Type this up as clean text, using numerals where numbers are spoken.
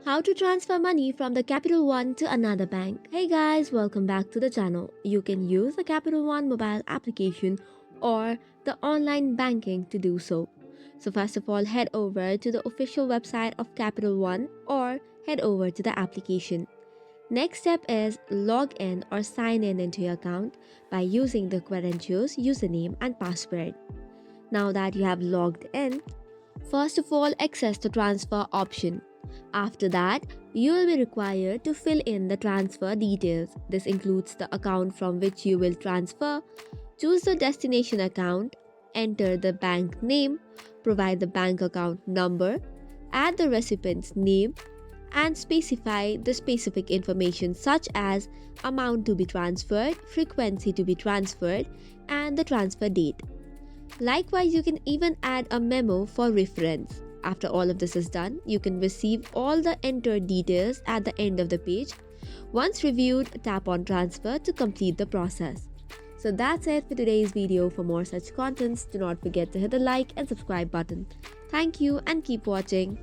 How to transfer money from the Capital One to another bank. Hey guys, welcome back to the channel. You can use the Capital One mobile application or the online banking to do so. So first of all, head over to the official website of Capital One or head over to the application. Next step is log in or sign in into your account by using the credentials, username and password. Now that you have logged in, first of all, access the transfer option. After that, you will be required to fill in the transfer details. This includes the account from which you will transfer, choose the destination account, enter the bank name, provide the bank account number, add the recipient's name, and specify the specific information such as amount to be transferred, frequency to be transferred, and the transfer date. Likewise, you can even add a memo for reference. After all of this is done, you can receive all the entered details at the end of the page. Once reviewed, tap on transfer to complete the process. So that's it for today's video. For more such contents, do not forget to hit the like and subscribe button. Thank you and keep watching.